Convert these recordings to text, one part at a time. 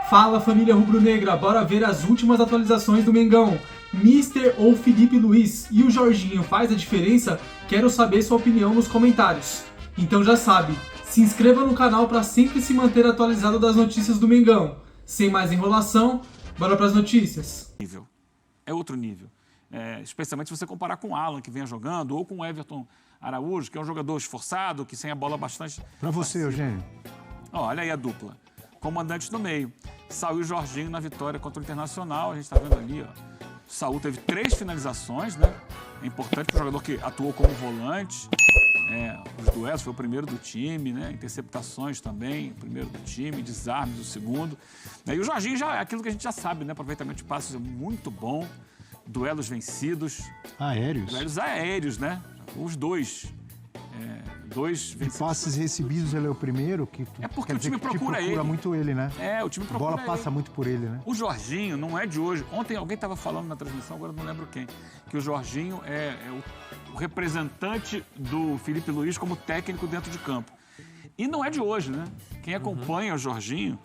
Fala, família rubro-negra, bora ver as últimas atualizações do Mengão. Mister ou Felipe Luiz e o Jorginho faz a diferença? Quero saber sua opinião nos comentários. Então já sabe, se inscreva no canal para sempre se manter atualizado das notícias do Mengão. Sem mais enrolação, bora para as notícias. É outro nível. Especialmente se você comparar com o Alan, que vem jogando, ou com o Everton Araújo, que é um jogador esforçado, que sem a bola bastante... Para você, Eugênio. Olha aí a dupla. Comandante no meio. Saul e Jorginho na vitória contra o Internacional. A gente está vendo ali, ó. Saul teve 3 finalizações, né? É importante para o jogador que atuou como volante. Os duelos, foi o primeiro do time, né? Interceptações também, o primeiro do time, desarmes, o segundo. E o Jorginho já é aquilo que a gente já sabe, né? Aproveitamento de passes é muito bom. Duelos vencidos. Aéreos. Duelos aéreos, né? Os dois. Dois vencidos. E passes recebidos, ele é o primeiro que... É porque o time procura ele. Muito ele, né? O time procura ele. A bola passa muito por ele, né? O Jorginho não é de hoje. Ontem alguém estava falando na transmissão, agora não lembro quem, que o Jorginho é o representante do Felipe Luiz como técnico dentro de campo. E não é de hoje, né? Quem acompanha o Jorginho,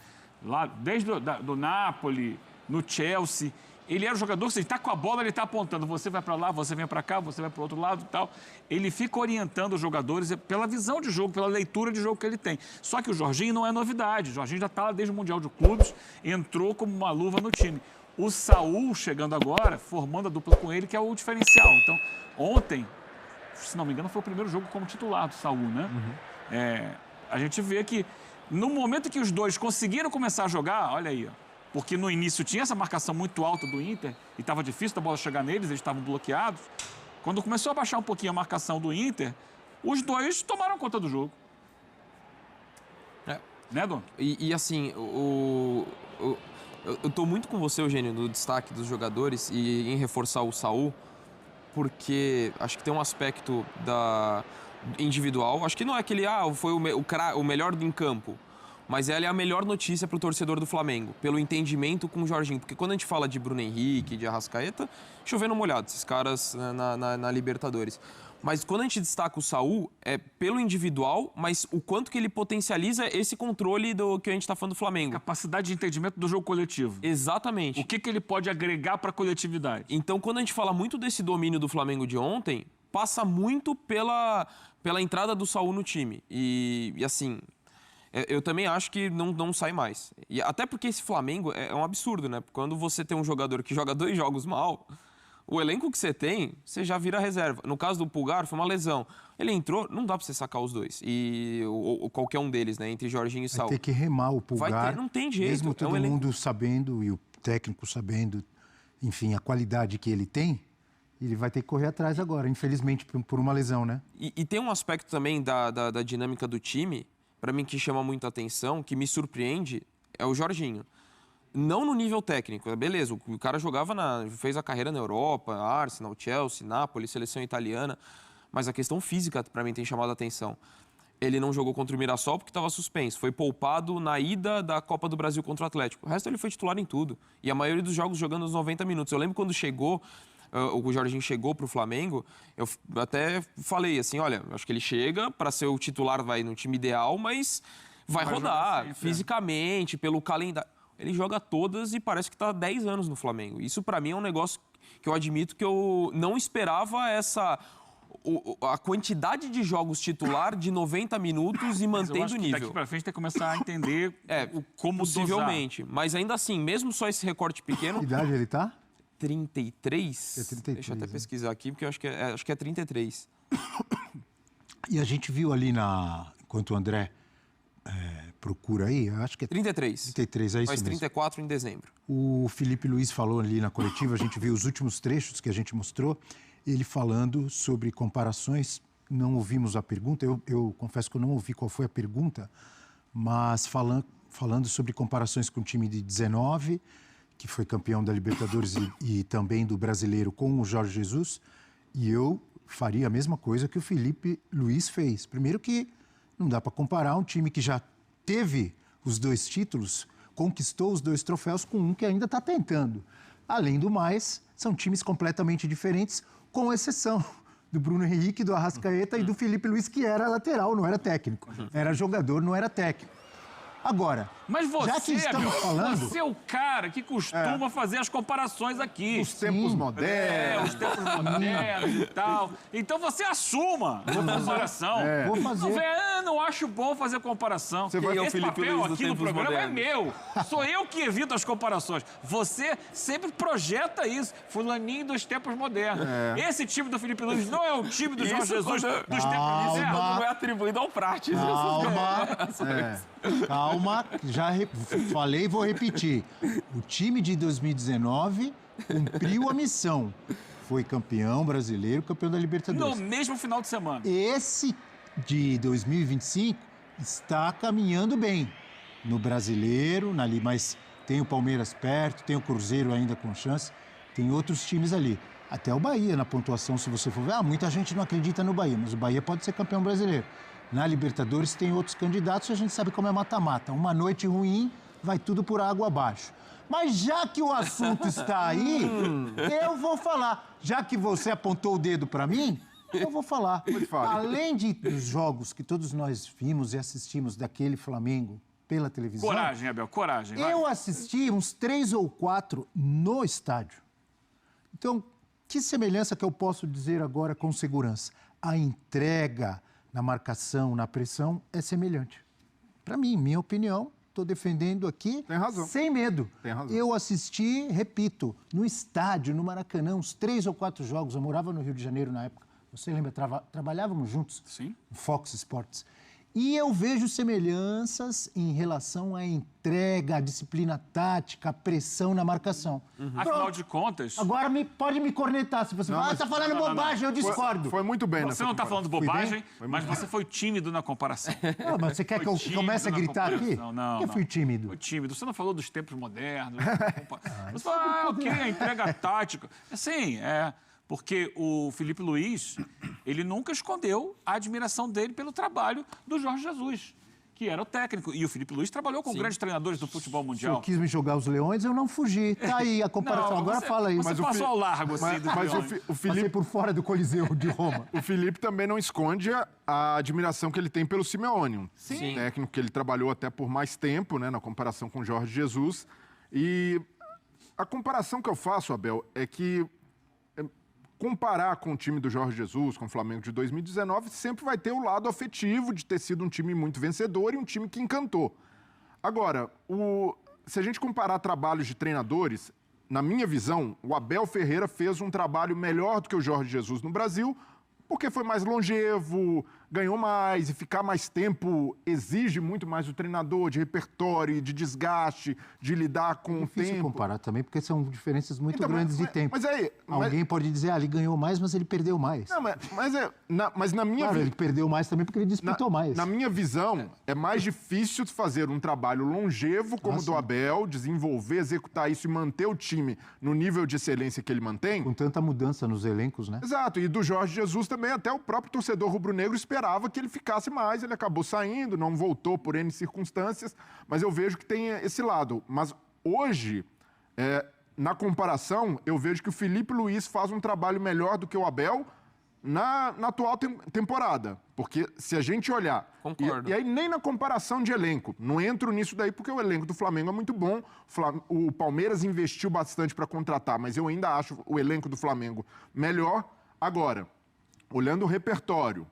lá desde do Napoli, no Chelsea... Ele era o jogador que, se ele está com a bola, ele está apontando. Você vai para lá, você vem para cá, você vai para o outro lado e tal. Ele fica orientando os jogadores pela visão de jogo, pela leitura de jogo que ele tem. Só que o Jorginho não é novidade. O Jorginho já está lá desde o Mundial de Clubes, entrou como uma luva no time. O Saul, chegando agora, formando a dupla com ele, que é o diferencial. Então, ontem, se não me engano, foi o primeiro jogo como titular do Saul, né? A gente vê que, no momento que os dois conseguiram começar a jogar, olha aí, ó. Porque no início tinha essa marcação muito alta do Inter e estava difícil da bola chegar neles, eles estavam bloqueados. Quando começou a baixar um pouquinho a marcação do Inter, os dois tomaram conta do jogo. Né, Dom? E assim, eu estou muito com você, Eugênio, no destaque dos jogadores e em reforçar o Saul, porque acho que tem um aspecto individual. Acho que não é que ele foi o melhor em campo. Mas ela é a melhor notícia para o torcedor do Flamengo, pelo entendimento com o Jorginho. Porque quando a gente fala de Bruno Henrique, de Arrascaeta, chovendo molhado, esses caras na Libertadores. Mas quando a gente destaca o Saul, é pelo individual, mas o quanto que ele potencializa esse controle do que a gente está falando do Flamengo. Capacidade de entendimento do jogo coletivo. Exatamente. O que ele pode agregar para a coletividade. Então, quando a gente fala muito desse domínio do Flamengo de ontem, passa muito pela entrada do Saul no time. E assim... Eu também acho que não sai mais. E até porque esse Flamengo é um absurdo, né? Quando você tem um jogador que joga 2 jogos mal, o elenco que você tem, você já vira reserva. No caso do Pulgar, foi uma lesão. Ele entrou, não dá pra você sacar os dois. Ou qualquer um deles, né? Entre Jorginho e Saul. Vai ter que remar o Pulgar. Não tem jeito. Mesmo todo mundo sabendo e o técnico sabendo, enfim, a qualidade que ele tem, ele vai ter que correr atrás agora, infelizmente, por uma lesão, né? E tem um aspecto também da dinâmica do time, para mim, que chama muito a atenção, que me surpreende, é o Jorginho. Não no nível técnico, beleza, o cara fez a carreira na Europa, Arsenal, Chelsea, Napoli, seleção italiana, mas a questão física, para mim, tem chamado a atenção. Ele não jogou contra o Mirassol porque estava suspenso, foi poupado na ida da Copa do Brasil contra o Atlético. O resto ele foi titular em tudo, e a maioria dos jogos jogando os 90 minutos. Eu lembro quando o Jorginho chegou para o Flamengo, eu até falei assim, olha, acho que ele chega para ser o titular, vai no time ideal, mas vai rodar sempre, fisicamente, pelo calendário. Ele joga todas e parece que está há 10 anos no Flamengo. Isso para mim é um negócio que eu admito que eu não esperava a quantidade de jogos titular de 90 minutos e mantendo o nível. Daqui para frente tem que começar a entender como possivelmente. Dosar. Mas ainda assim, mesmo só esse recorte pequeno... Que idade ele está? 33? É 33. Deixa eu até pesquisar aqui, porque eu acho que é 33. E a gente viu ali enquanto o André procura aí, eu acho que é 33. 33, é isso Faz mesmo. 34 em dezembro. O Felipe Luiz falou ali na coletiva, a gente viu os últimos trechos que a gente mostrou, ele falando sobre comparações. Não ouvimos a pergunta, eu confesso que eu não ouvi qual foi a pergunta, mas falando sobre comparações com o time de 19, que foi campeão da Libertadores e também do Brasileiro com o Jorge Jesus, e eu faria a mesma coisa que o Felipe Luiz fez. Primeiro que não dá para comparar um time que já teve os 2 títulos, conquistou os 2 troféus com um que ainda está tentando. Além do mais, são times completamente diferentes, com exceção do Bruno Henrique, do Arrascaeta e do Felipe Luiz, que era lateral, não era técnico. Era jogador, não era técnico. Agora, Mas você, já que estamos falando... você é o cara que costuma fazer as comparações aqui. Os tempos modernos. Os tempos modernos e tal. Então você assuma a comparação. Vou fazer. Não acho bom fazer comparação. Você vai- Quem é o Esse Felipe papel Luiz dos aqui no tempos programa modernos? é meu. Sou eu que evito as comparações. Você sempre projeta isso. Fulaninho dos tempos modernos. Esse time do Felipe Luiz não é o time do Jorge Isso Jesus quando- dos tempos modernos. Não é atribuído ao Prates. Calma, já falei e vou repetir. O time de 2019 cumpriu a missão. Foi campeão brasileiro, campeão da No Libertadores. mesmo final de semana. Esse de 2025 está caminhando bem no brasileiro, mas tem o Palmeiras perto, tem o Cruzeiro ainda com chance, tem outros times ali. Até o Bahia na pontuação, se você for ver. Muita gente não acredita no Bahia, mas o Bahia pode ser campeão brasileiro. Na Libertadores tem outros candidatos e a gente sabe como é mata-mata. Uma noite ruim, vai tudo por água abaixo. Mas já que o assunto está aí, eu vou falar. Já que você apontou o dedo para mim, eu vou falar. Além dos jogos que todos nós vimos e assistimos daquele Flamengo pela televisão... Coragem, Abel, coragem. vai. Eu assisti uns 3 ou 4 no estádio. Então, que semelhança que eu posso dizer agora com segurança? A entrega na marcação, na pressão, é semelhante. Para mim, minha opinião, estou defendendo aqui Tem razão. sem medo. Tem razão. Eu assisti, repito, no estádio, no Maracanã, uns 3 ou 4 jogos. Eu morava no Rio de Janeiro na época. Você lembra? Trabalhávamos juntos. Sim. No Fox Sports. E eu vejo semelhanças em relação à entrega, à disciplina tática, à pressão na marcação. Afinal de contas, Agora pode me cornetar se você falar, tá falando bobagem, eu discordo. Foi muito bem você nessa não está falando bobagem, bem? mas você foi tímido na comparação. Ah, mas você quer que eu Foi comece a tímido na gritar aqui? comparação. Não, Porque eu fui tímido. Foi tímido. Você não falou dos tempos modernos. Você falou, ok, a entrega tática. Assim, porque o Felipe Luiz, ele nunca escondeu a admiração dele pelo trabalho do Jorge Jesus, que era o técnico. E o Felipe Luiz trabalhou com grandes treinadores do futebol Se eu mundial. quis me jogar os leões, eu não fugi. Tá aí a comparação. Agora fala aí. Você Mas passou ao largo, assim, Mas, do mas leão. o passei Felipe, por fora do Coliseu de Roma. o Felipe também não esconde a admiração que ele tem pelo Simeone, um técnico que ele trabalhou até por mais tempo, né, na comparação com o Jorge Jesus. E a comparação que eu faço, Abel, é que comparar com o time do Jorge Jesus, com o Flamengo de 2019, sempre vai ter o lado afetivo de ter sido um time muito vencedor e um time que encantou. Agora, se a gente comparar trabalhos de treinadores, na minha visão, o Abel Ferreira fez um trabalho melhor do que o Jorge Jesus no Brasil, porque foi mais longevo, ganhou mais e ficar mais tempo exige muito mais do treinador, de repertório, de desgaste, de lidar com o Difícil tempo. comparar também, porque são diferenças muito Então, grandes de tempo. Mas aí... Alguém pode dizer, ele ganhou mais, mas ele perdeu mais. Não, mas na minha Claro, vi- ele perdeu mais também porque ele disputou mais. Na minha visão, é mais difícil fazer um trabalho longevo como o do sim. Abel, desenvolver, executar isso e manter o time no nível de excelência que ele mantém. Com tanta mudança nos elencos, né? Exato, e do Jorge Jesus também, até o próprio torcedor rubro-negro esperava que ele ficasse mais, ele acabou saindo, não voltou por N circunstâncias, mas eu vejo que tem esse lado. Mas hoje, na comparação, eu vejo que o Felipe Luiz faz um trabalho melhor do que o Abel na atual temporada. Porque se a gente olhar... Concordo. E aí nem na comparação de elenco, não entro nisso daí porque o elenco do Flamengo é muito bom, o Palmeiras investiu bastante para contratar, mas eu ainda acho o elenco do Flamengo melhor. Agora, olhando o repertório,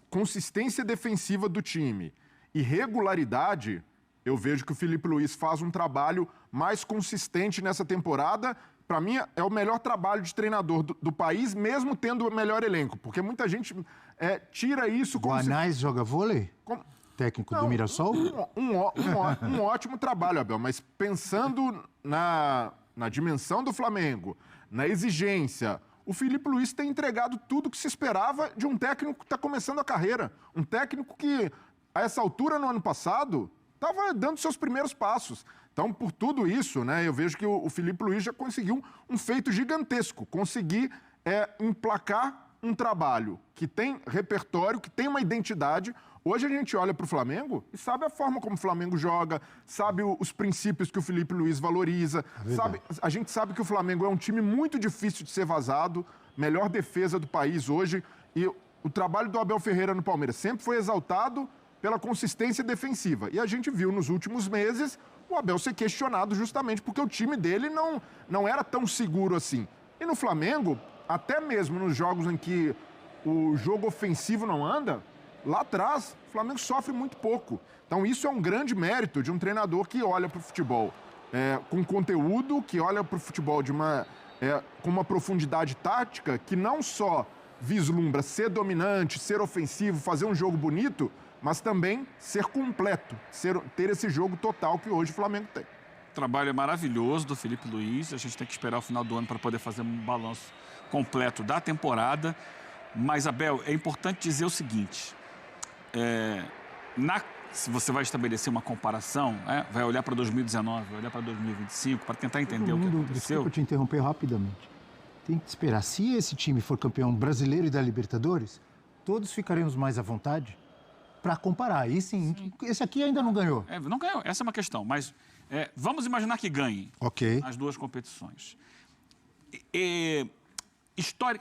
consistência defensiva do time e regularidade, eu vejo que o Felipe Luiz faz um trabalho mais consistente nessa temporada. Para mim, é o melhor trabalho de treinador do país, mesmo tendo o melhor elenco. Porque muita gente tira isso O como se... Anais joga vôlei? Técnico do Mirassol? Um ótimo trabalho, Abel, mas pensando na dimensão do Flamengo, na exigência, o Felipe Luiz tem entregado tudo que se esperava de um técnico que está começando a carreira. Um técnico que, a essa altura, no ano passado, estava dando seus primeiros passos. Então, por tudo isso, né, eu vejo que o Felipe Luiz já conseguiu um feito gigantesco. Conseguir emplacar um trabalho que tem repertório, que tem uma identidade. Hoje a gente olha para o Flamengo e sabe a forma como o Flamengo joga, sabe os princípios que o Felipe Luiz valoriza, a gente sabe que o Flamengo é um time muito difícil de ser vazado, melhor defesa do país hoje, e o trabalho do Abel Ferreira no Palmeiras sempre foi exaltado, pela consistência defensiva. E a gente viu nos últimos meses o Abel ser questionado justamente porque o time dele não era tão seguro assim. E no Flamengo, até mesmo nos jogos em que o jogo ofensivo não anda, lá atrás o Flamengo sofre muito pouco. Então isso é um grande mérito de um treinador que olha para o futebol com conteúdo, que olha para o futebol com uma profundidade tática, que não só vislumbra ser dominante, ser ofensivo, fazer um jogo bonito, mas também ser completo, ter esse jogo total que hoje o Flamengo tem. O trabalho é maravilhoso do Felipe Luiz, a gente tem que esperar o final do ano para poder fazer um balanço completo da temporada. Mas, Abel, é importante dizer o seguinte, se você vai estabelecer uma comparação, vai olhar para 2019, vai olhar para 2025, para tentar entender o que aconteceu. Desculpa te interromper rapidamente. Tem que esperar. Se esse time for campeão brasileiro e da Libertadores, todos ficaremos mais à vontade para comparar. E sim, esse aqui ainda não ganhou. Não ganhou, essa é uma questão. Mas vamos imaginar que ganhe as duas competições.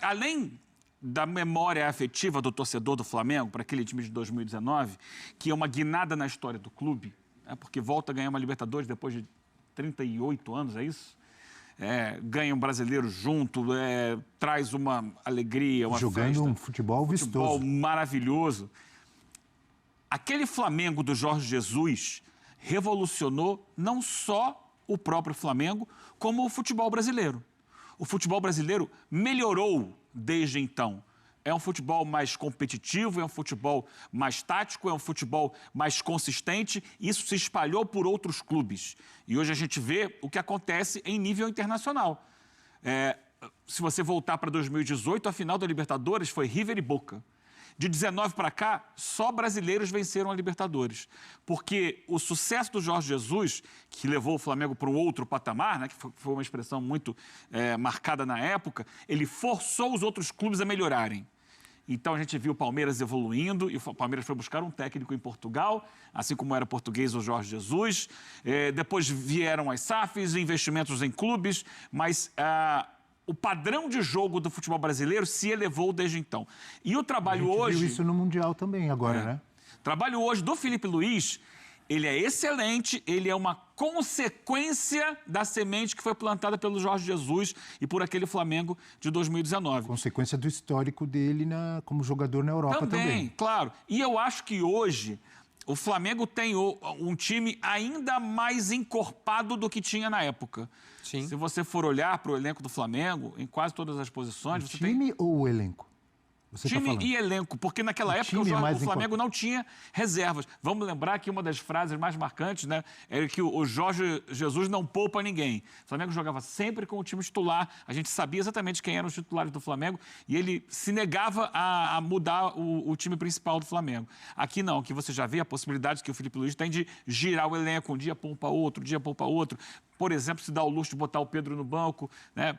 Além da memória afetiva do torcedor do Flamengo para aquele time de 2019, que é uma guinada na história do clube, porque volta a ganhar uma Libertadores depois de 38 anos, é isso? Ganha um brasileiro junto, traz uma alegria, uma jogando festa. Um futebol vistoso. Futebol maravilhoso. Aquele Flamengo do Jorge Jesus revolucionou não só o próprio Flamengo, como o futebol brasileiro. O futebol brasileiro melhorou desde então. É um futebol mais competitivo, é um futebol mais tático, é um futebol mais consistente. Isso se espalhou por outros clubes. E hoje a gente vê o que acontece em nível internacional. Se você voltar para 2018, a final da Libertadores foi River e Boca. De 19 para cá, só brasileiros venceram a Libertadores. Porque o sucesso do Jorge Jesus, que levou o Flamengo para um outro patamar, que foi uma expressão muito marcada na época, ele forçou os outros clubes a melhorarem. Então a gente viu o Palmeiras evoluindo, e o Palmeiras foi buscar um técnico em Portugal, assim como era português o Jorge Jesus. Depois vieram as SAFs, investimentos em clubes, mas o padrão de jogo do futebol brasileiro se elevou desde então. E o trabalho hoje... A gente viu isso no Mundial também agora, né? O trabalho hoje do Felipe Luiz, ele é excelente, ele é uma consequência da semente que foi plantada pelo Jorge Jesus e por aquele Flamengo de 2019. Consequência do histórico dele como jogador na Europa também. Claro. E eu acho que hoje o Flamengo tem um time ainda mais encorpado do que tinha na época. Sim. Se você for olhar para o elenco do Flamengo, em quase todas as posições... O time ou o elenco? Time e elenco, porque naquela época o Flamengo não tinha reservas. Vamos lembrar que uma das frases mais marcantes, é que o Jorge Jesus não poupa ninguém. O Flamengo jogava sempre com o time titular, a gente sabia exatamente quem eram os titulares do Flamengo e ele se negava a mudar o time principal do Flamengo. Aqui não, aqui você já vê a possibilidade que o Felipe Luiz tem de girar o elenco, um dia poupa outro, Por exemplo, se dá o luxo de botar o Pedro no banco,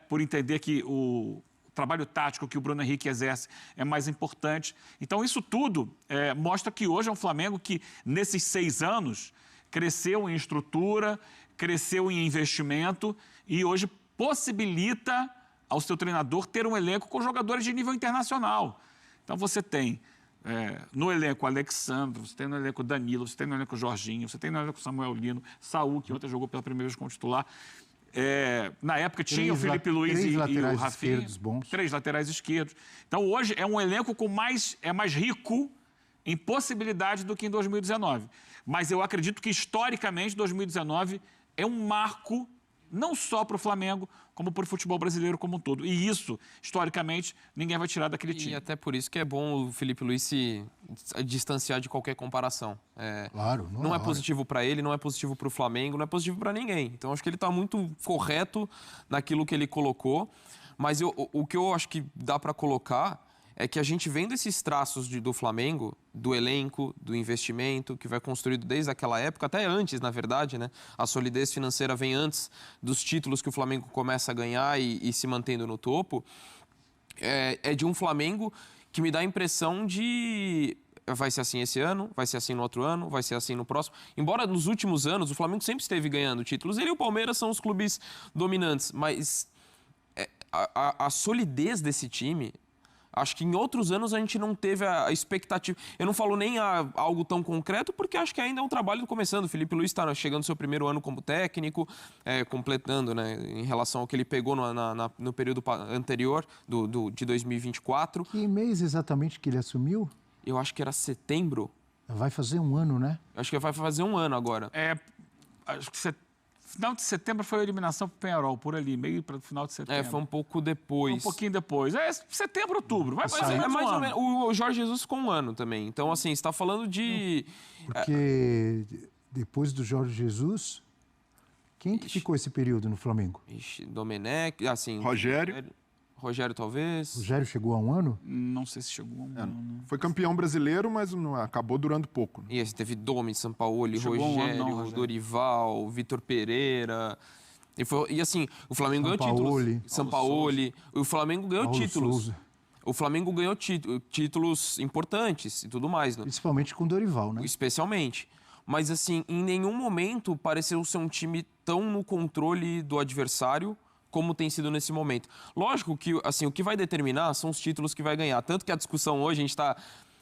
por entender que o trabalho tático que o Bruno Henrique exerce é mais importante. Então, isso tudo mostra que hoje é um Flamengo que, nesses 6 anos, cresceu em estrutura, cresceu em investimento e hoje possibilita ao seu treinador ter um elenco com jogadores de nível internacional. Então, você tem no elenco Alexandre, você tem no elenco Danilo, você tem no elenco Jorginho, você tem no elenco Samuel Lino, Saúl, que ontem jogou pela primeira vez como titular. Na época tinha o Felipe Luiz e o Rafinha, 3 laterais esquerdos. Então hoje é um elenco mais rico em possibilidade do que em 2019. Mas eu acredito que historicamente 2019 é um marco não só para o Flamengo, como para o futebol brasileiro como um todo. E isso, historicamente, ninguém vai tirar daquele time. E até por isso que é bom o Felipe Luiz se distanciar de qualquer comparação. Claro. Não é positivo para ele, não é positivo para o Flamengo, não é positivo para ninguém. Então, acho que ele está muito correto naquilo que ele colocou. Mas o que eu acho que dá para colocar é que a gente vendo esses traços do Flamengo, do elenco, do investimento, que vai construído desde aquela época, até antes, na verdade, A solidez financeira vem antes dos títulos que o Flamengo começa a ganhar e se mantendo no topo. É de um Flamengo que me dá a impressão de... Vai ser assim esse ano, vai ser assim no outro ano, vai ser assim no próximo. Embora nos últimos anos o Flamengo sempre esteve ganhando títulos, ele e o Palmeiras são os clubes dominantes, mas a solidez desse time... Acho que em outros anos a gente não teve a expectativa. Eu não falo nem algo tão concreto, porque acho que ainda é um trabalho começando. O Felipe Luiz está chegando no seu primeiro ano como técnico, completando, né, em relação ao que ele pegou no período anterior de 2024. Que mês exatamente que ele assumiu? Eu acho que era setembro. Vai fazer um ano, né? Acho que vai fazer um ano agora. Acho que final de setembro foi a eliminação para o Peñarol, por ali, meio para o final de setembro. Foi um pouco depois. Um pouquinho depois. Setembro, outubro. Vai É mais ou menos. O Jorge Jesus ficou um ano também. Então, assim, você está falando de... Porque depois do Jorge Jesus, quem que ficou esse período no Flamengo? Domenech, assim... Rogério, talvez. Rogério chegou a um ano? Não sei se chegou a um ano. Foi campeão brasileiro, mas acabou durando pouco. Né? E esse teve Domi, Sampaoli, Rogério, Rogério, Dorival, Vitor Pereira. E assim, o Flamengo ganhou títulos. Sampaoli. O Flamengo ganhou Paulo títulos. Souza. O Flamengo ganhou títulos importantes e tudo mais. Né? Principalmente com o Dorival, né? Especialmente. Mas, assim, em nenhum momento pareceu ser um time tão no controle do adversário como tem sido nesse momento. Lógico que, assim, o que vai determinar são os títulos que vai ganhar. Tanto que a discussão hoje, a gente está...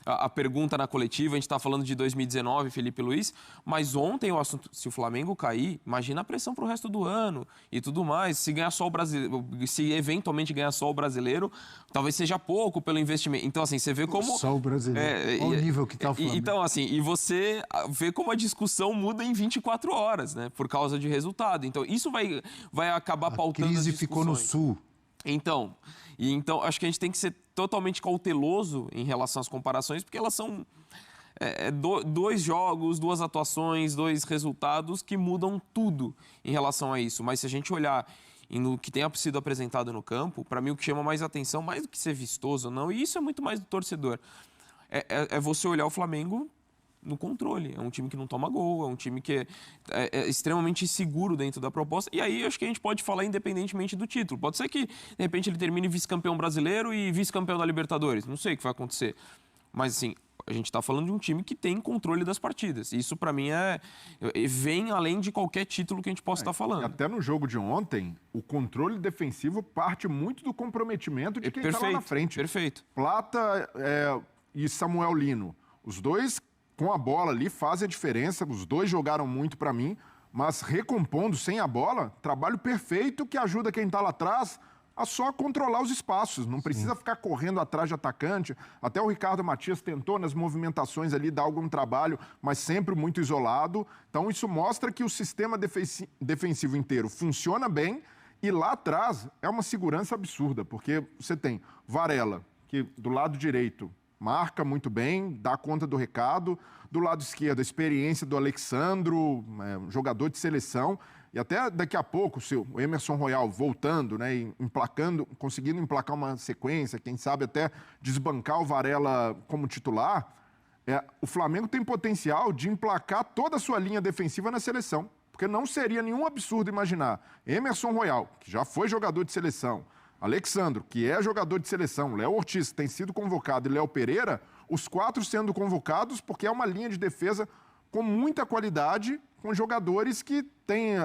A pergunta na coletiva, a gente está falando de 2019, Felipe Luiz, mas ontem o assunto, se o Flamengo cair, imagina a pressão para o resto do ano e tudo mais. Se ganhar só o brasileiro, se eventualmente ganhar só o brasileiro, talvez seja pouco pelo investimento. Então, assim, você vê como... Só o brasileiro. Olha o nível que está o Flamengo. Então, assim, e você vê como a discussão muda em 24 horas, né? Por causa de resultado. Então, isso vai acabar pautando as discussões. A crise ficou no Sul. Então, acho que a gente tem que ser totalmente cauteloso em relação às comparações, porque elas são dois jogos, duas atuações, dois resultados que mudam tudo em relação a isso. Mas se a gente olhar no que tenha sido apresentado no campo, para mim o que chama mais atenção, mais do que ser vistoso ou não, e isso é muito mais do torcedor, é você olhar o Flamengo no controle. É um time que não toma gol, é um time que é extremamente seguro dentro da proposta. E aí acho que a gente pode falar independentemente do título. Pode ser que, de repente, ele termine vice-campeão brasileiro e vice-campeão da Libertadores. Não sei o que vai acontecer. Mas, assim, a gente está falando de um time que tem controle das partidas. Isso, para mim, vem além de qualquer título que a gente possa estar falando. Até no jogo de ontem, o controle defensivo parte muito do comprometimento de quem está lá na frente. Perfeito. Plata e Samuel Lino. Os dois... com a bola ali, faz a diferença. Os dois jogaram muito para mim, mas recompondo sem a bola, trabalho perfeito que ajuda quem está lá atrás a só controlar os espaços. Não precisa ficar correndo atrás de atacante. Até o Ricardo Matias tentou nas movimentações ali dar algum trabalho, mas sempre muito isolado. Então isso mostra que o sistema defensivo inteiro funciona bem e lá atrás é uma segurança absurda, porque você tem Varela, que do lado direito marca muito bem, dá conta do recado. Do lado esquerdo, a experiência do Alexandro, jogador de seleção. E até daqui a pouco, o Emerson Royal voltando, né, e conseguindo emplacar uma sequência, quem sabe até desbancar o Varela como titular, o Flamengo tem potencial de emplacar toda a sua linha defensiva na seleção. Porque não seria nenhum absurdo imaginar Emerson Royal, que já foi jogador de seleção, Alexandro, que é jogador de seleção, Léo Ortiz, que tem sido convocado, e Léo Pereira, os quatro sendo convocados, porque é uma linha de defesa com muita qualidade, com jogadores que têm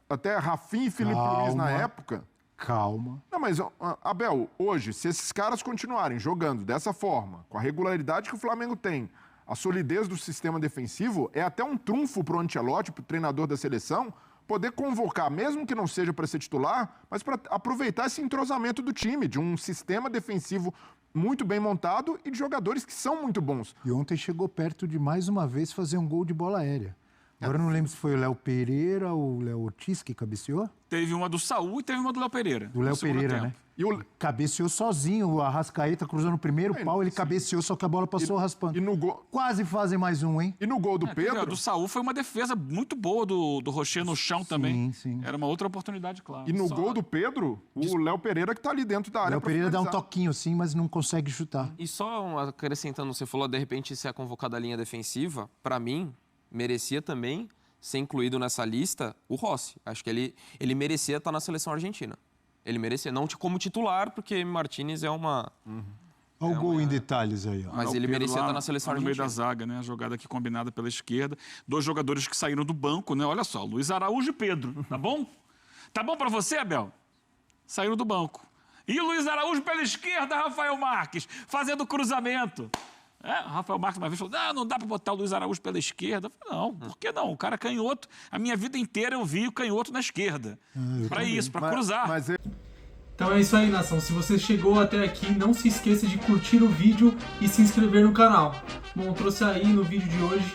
até Rafinha e Felipe Luiz na época. Calma. Não, mas, Abel, hoje, se esses caras continuarem jogando dessa forma, com a regularidade que o Flamengo tem, a solidez do sistema defensivo, é até um trunfo para o Ancelotti, para o treinador da seleção, poder convocar, mesmo que não seja para ser titular, mas para aproveitar esse entrosamento do time, de um sistema defensivo muito bem montado e de jogadores que são muito bons. E ontem chegou perto de, mais uma vez, fazer um gol de bola aérea. Agora eu não lembro se foi o Léo Pereira ou o Léo Ortiz que cabeceou. Teve uma do Saúl e teve uma do Léo Pereira. Do Léo Pereira, né? E cabeceou sozinho, o Arrascaeta cruzando o primeiro pau, ele cabeceou, só que a bola passou raspando. E no gol... Quase fazem mais um, hein? E no gol do Pedro... A do Saúl foi uma defesa muito boa do Rocher no chão também. Sim. Era uma outra oportunidade, claro. E no gol do Pedro, o Léo Pereira que tá ali dentro da área. O Léo Pereira dá um toquinho sim, mas não consegue chutar. E só acrescentando, você falou, de repente, ser convocada a linha defensiva, para mim, merecia também ser incluído nessa lista o Rossi. Acho que ele merecia estar na seleção argentina. Ele merecia, não como titular, porque Martínez é uma... Olha o gol em detalhes aí. Ó. Mas ele merecia estar na seleção argentina. No meio da argentina. zaga, né? A jogada aqui combinada pela esquerda. Dois jogadores que saíram do banco, né? Olha só, Luiz Araújo e Pedro, tá bom? Tá bom pra você, Abel? Saíram do banco. E o Luiz Araújo pela esquerda, Rafael Marques, fazendo cruzamento. O Rafael Marques uma vez falou, não dá para botar o Luiz Araújo pela esquerda. Eu falei, não, por que não? O cara canhoto, a minha vida inteira eu vi o canhoto na esquerda. Para isso, para cruzar. Então é isso aí, nação. Se você chegou até aqui, não se esqueça de curtir o vídeo e se inscrever no canal. Bom, eu trouxe aí no vídeo de hoje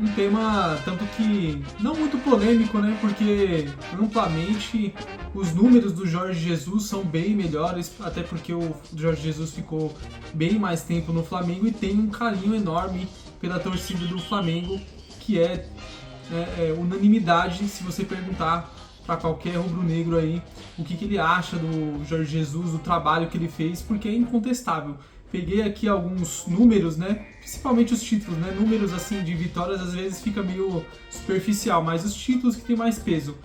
um tema tanto que não muito polêmico, né? Porque amplamente os números do Jorge Jesus são bem melhores, até porque o Jorge Jesus ficou bem mais tempo no Flamengo e tem um carinho enorme pela torcida do Flamengo, que é unanimidade se você perguntar para qualquer rubro-negro aí o que ele acha do Jorge Jesus, do trabalho que ele fez, porque é incontestável. Peguei aqui alguns números, né? Principalmente os títulos, né? Números assim de vitórias às vezes fica meio superficial, mas os títulos que tem mais peso.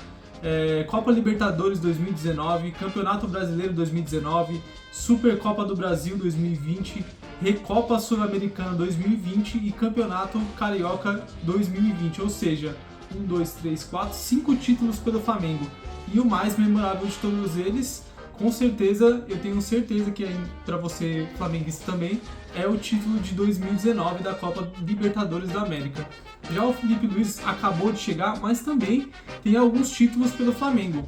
Copa Libertadores 2019, Campeonato Brasileiro 2019, Supercopa do Brasil 2020, Recopa Sul-Americana 2020 e Campeonato Carioca 2020, ou seja, 1, 2, 3, 4, 5 títulos pelo Flamengo. E o mais memorável de todos eles, com certeza, eu tenho certeza que para você flamenguista também, é o título de 2019 da Copa Libertadores da América. Já o Felipe Luiz acabou de chegar, mas também tem alguns títulos pelo Flamengo.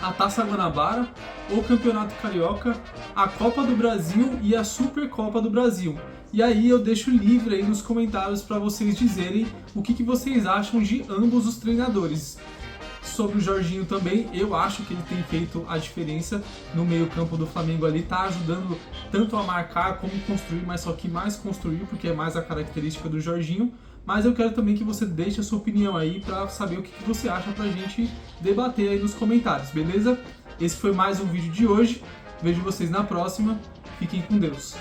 A Taça Guanabara, o Campeonato Carioca, a Copa do Brasil e a Supercopa do Brasil. E aí eu deixo livre aí nos comentários para vocês dizerem o que vocês acham de ambos os treinadores. Sobre o Jorginho também, eu acho que ele tem feito a diferença no meio-campo do Flamengo ali, tá ajudando tanto a marcar como construir, mas só que mais construir, porque é mais a característica do Jorginho. Mas eu quero também que você deixe a sua opinião aí para saber o que você acha pra gente debater aí nos comentários, beleza? Esse foi mais um vídeo de hoje, vejo vocês na próxima, fiquem com Deus.